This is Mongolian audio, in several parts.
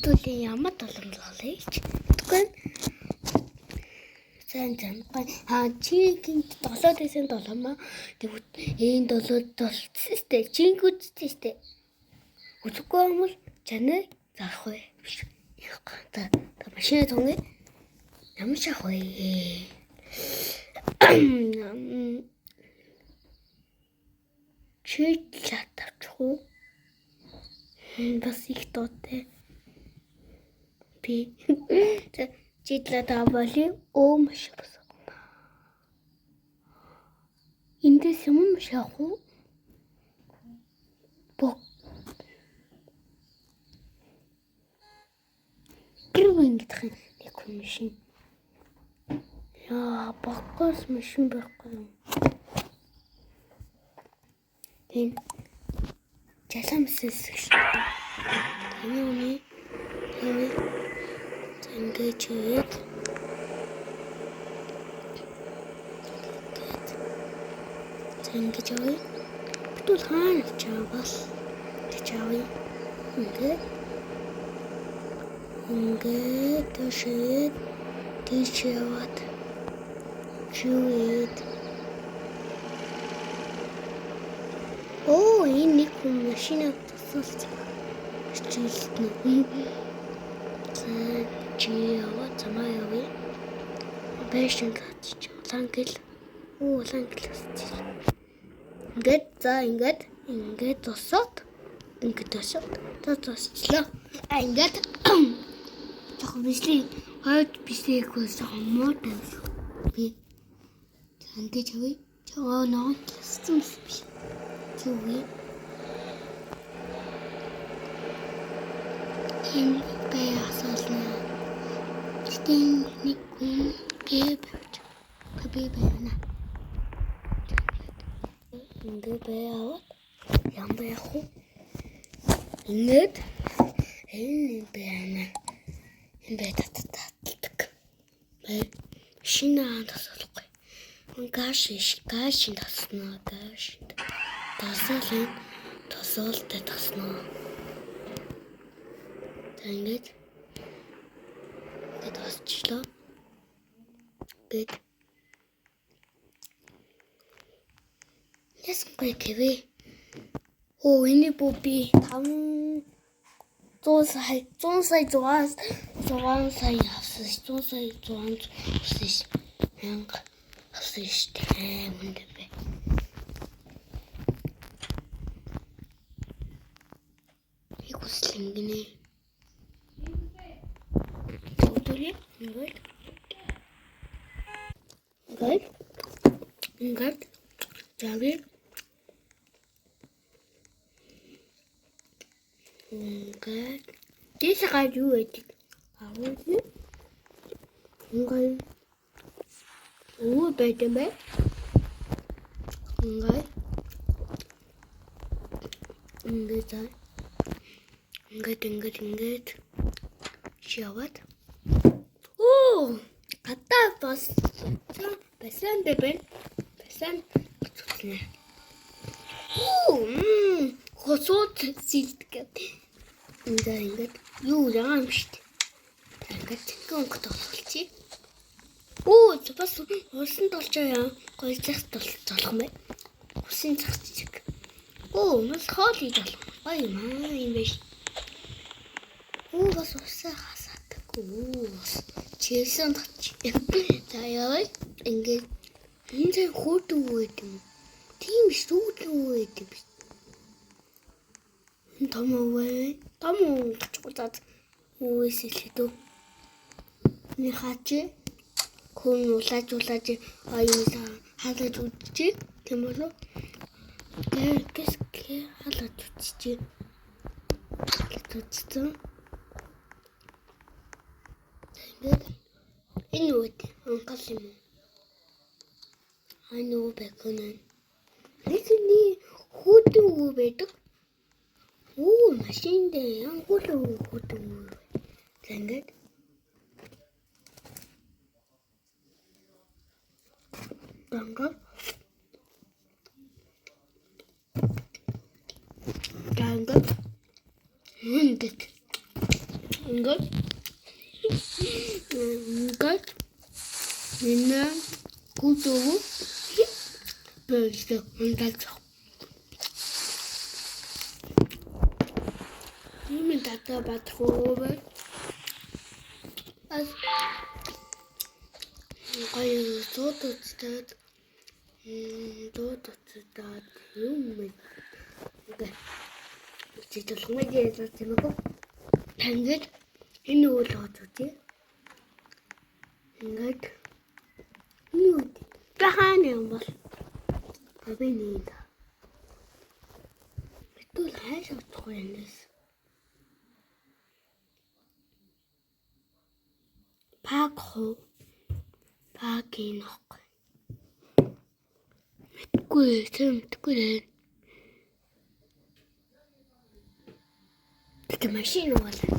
Түлийн ямар боломжтой ч тэгвэл сайн чигийн 7-7 маа тэгвэл энэ 7 чингүүдтэй үзэхгүй юм бол чанаа заах вэ биш та машин тоног ямар шах вэ чиглэлт тавчихгүй бас их тоотой би чиглэлт авали маш бас эндээс юм шах уу бок гэрвэн гэдэг нэг машин яа бокос машин байхгүй юм энэ жасамсэс гэж энэ ингэж ийд ингэж ой битүүл хаана чаа бас чаавь ингээд төшөөд тийшээват чуйд оо энэ нэг машина тасалж чийлтнэ чиава замаяви бэшин татчих лангил лангилс ингээд тосоод тосчлаа ингээд яг бисний хойд биснийг хөөсөө муутай би тандэж авъя чаа ноо гэсэн биш чуй энэ бясална стин нэг гэбэна энэ бяа ямар яах вэ ингээд энэ бяна энэ татдаг бай шинаа тасалгүй гаш таснаа гаш тасалтай таснаа ингээд тасчлаа гэт ясгүй гэвэ оо энэ буби 100 сая авсан 100 сая 100 мянга авсан штэ мөндөө бэ Слингне. Тутули, ингээд жави. Ингээд тийшээ юу гэдэг? Ингээд уу байтэмэ. Ингээд шаваад. Оо, гатаа бас. Басан дэбэн. Басан зүснэ. Оо, хосууд сэлдэг. Ингээд юу яам штэ. Ингээд гонхот болчихъя. Оо, бас усан толж яа. Гоё захт толох мэ. Усын захт чиг. Оо, бас хоол хийж болох. Ой маа юм биш. Оо, бас усаа хасаадаг. Оо, чилсэн тач. За яа. Ингээд энэ хөөдөв гэдэг юм. Тийм шүү гэдэг. Томоо тачгуулаад үсэлэдөө. Ни хаач хүн улааж аюулаа халаж үдчих. Тийм болов. Гэс халаад үдчих. Тэгсэн. Энэ үт анкал юм. Ануу бэконэн. Нэгэний хөөдөв байдаг. Оо, машин дээр ангуулуу хөөдөв. Ингээд Ингээд энэ гүдөө бэлдээ ундаж. Ийм дата батхоо. Аз гоё зодод юм бэ? Окей. Читэл хэмээн яаж юм бэ? Ингээд энэ үйл хөдлөлтөө ингээд юу тахааны юм бол бабинид битүүл хайш авахгүй юмнес пакийн ахгүй мэдгүй тэг машин оолна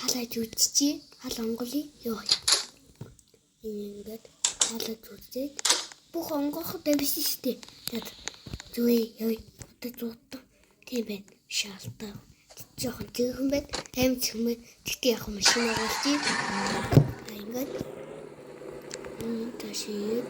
халаж үдчихээ хал онголын ёо ингээд халаж үдээд бүх онгохтой биш шүү дээ tad зүе ёо одоо зуутаа тийм байх шаалтаа жоохон зөөхөн байт аим цэвмэ тэгтээ яг машин оолчих ингээд ташид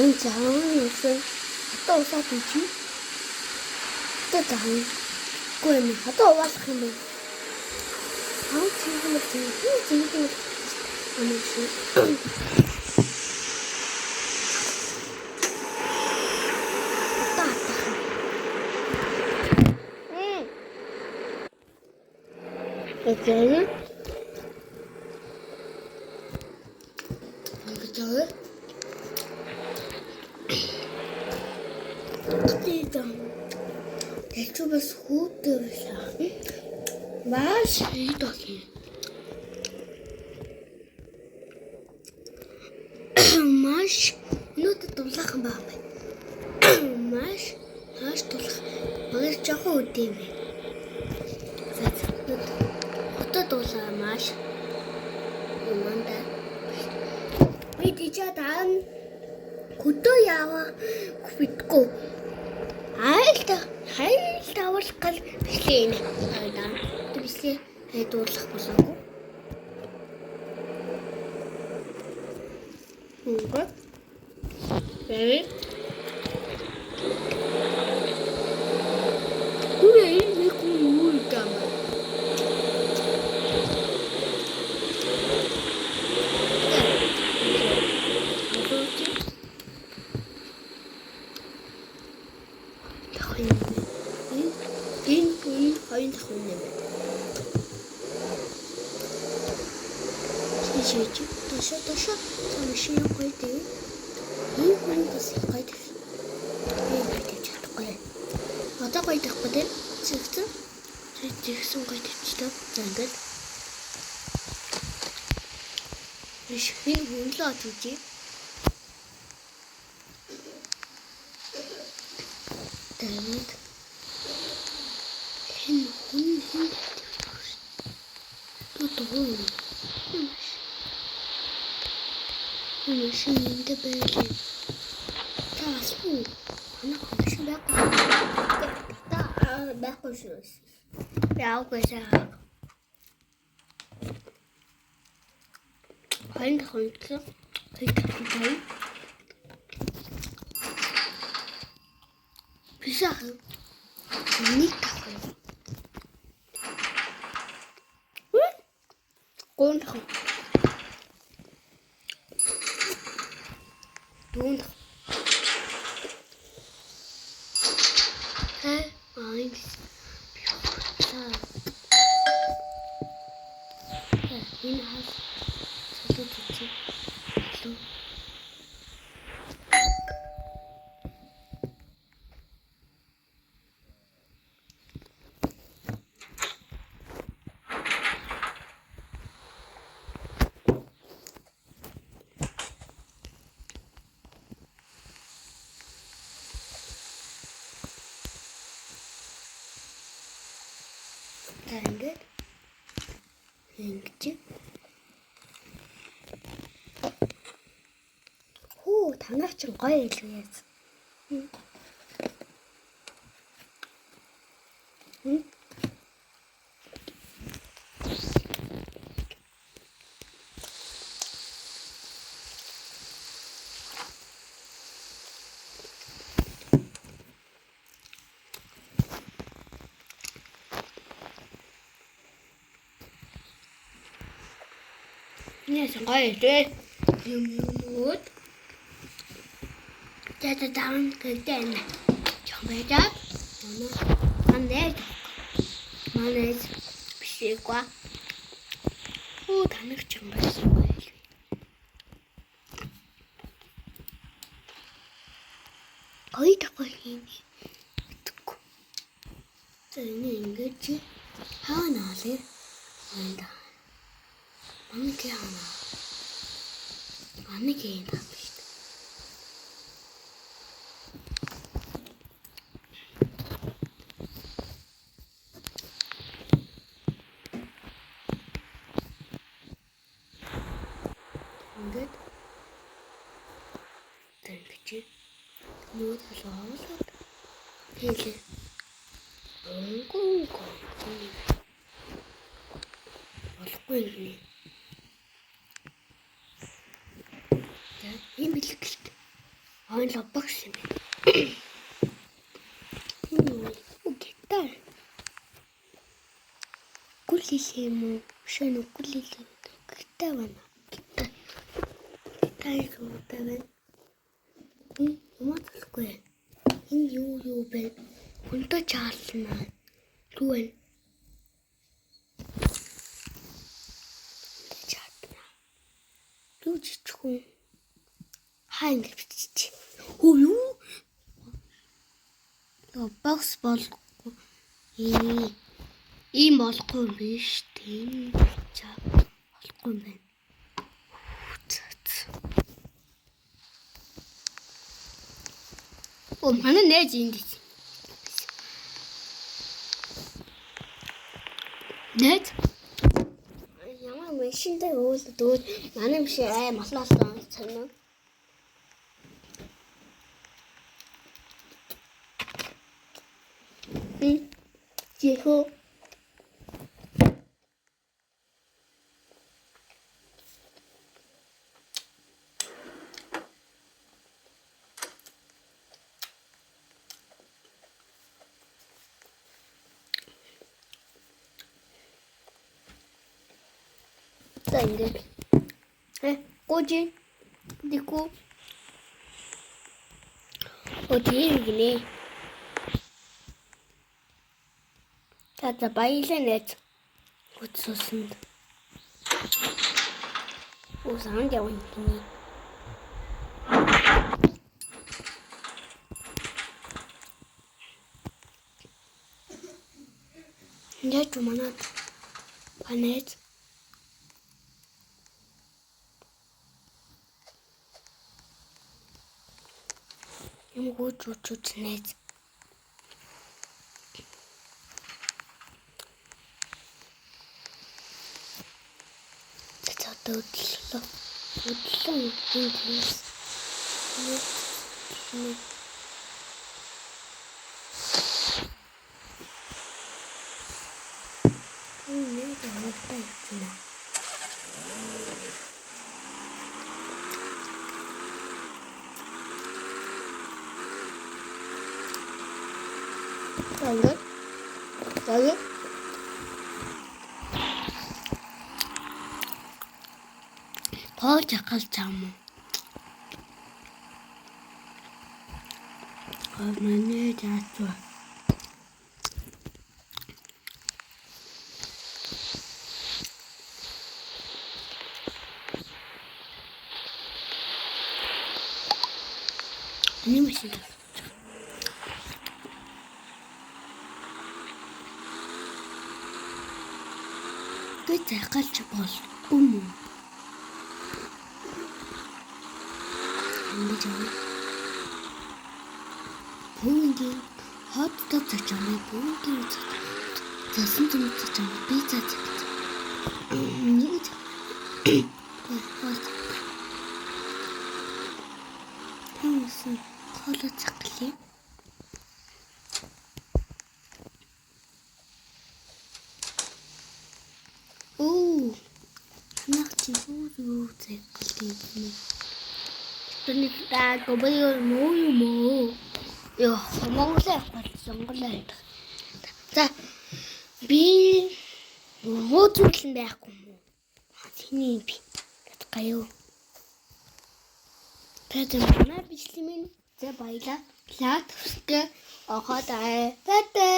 энэ заахан одоо усаад үчи. Одоо заахан. Гүн энэ одоо уулах юм бэ? Аа тийм үү. Окей. Тэчүү бас хүүтэй байлаа. Маш хийдэггүй. Маш нүд дулаахан баа бай. Маш дулаах. Багш жоохон үдээ юм байна. Одоо дулаа маш. Уманда. Би тийчээ даан хөдөө яваа битгүү. Хайлт авах гал бичлээ энэ. Аадан. Бичлээ хайдуулах болоогүй. Ингээд. Үрээ нэг үйл дам. Таша машин гойдээ. Энэ бас гойдээ. Би чадахгүй. Одоо гойдохгүй дээ. Зэгсэн гойдчихлоо. За ингээд. Биш хин хүнлээ очиж. Тэгээд хин тоо машин энэ бэлээ. Тасгүй. Машин байхгүй шүү. Яагүйсаа. Хойд хонцоо. Бисаа. Нэг тахгүй. Гонх. Дүүн. Айс. Энэ хас. Солиоч. За ингээд ингэж. Хөө танаач гоё илүү яаз. Яасан гоё дээ. Юмнууд. Тэtä таан гэдэг юм. Чамайдаа. Манайд бишээгүй. Хөө танах ч юм байсан гоё л. Гоё тахгүй юм. Итгэхгүй. За энэ ингэж хаанаа лээ. Анда. Манайг яана. Манайг яана. Ингээд тэнгэж нүүд халуулаад хэлээ. Өнгөө болохгүй юм. Ийм билэг гэлт. Онлог багш юм. Гитар. Гүлээ юм уу? Шөнө гүлээ. Гитар байна. Гитар. Гитар байна. Юмаахгүй. Энэ юу бэ? Хүнтэй чаална. Юу вэ? Чаална. Юу чичгүй. Хаа ингэ бичиж. Хөө юу? Бокс болохгүй. Ийм болохгүй биш тийм. Болохгүй юм байна. Оо манай нээж энд. Нээж? Ямар машинтай уулдаад манай биш маллаалсан цанаа. Чихо. Ингээд гуйж дику өдөргний тата баяланэт утсуусан усан явна гинэ яа чуманат панет юм гуйж нэж Өдлөн инглиш Tayo. Чакал чам. Манай яатва. Нимэшин. Гэ чакалч бол юм. Бүгд хот тоо чамаа бүгд Зэлсэн юм чинь би цаа. Нэг Хэмсэн хоолой цаглаа. Оо. Нах чи юу цаглаа. Тэнийг гобёо муу. Яа, Монголын Монголын. За би хөөцүүлэн байхгүй юм уу? Тэний би гаяа. Тэдэн бичлэмэн зэ баяла. Лат өсгөө огоод аа. Бэтэ.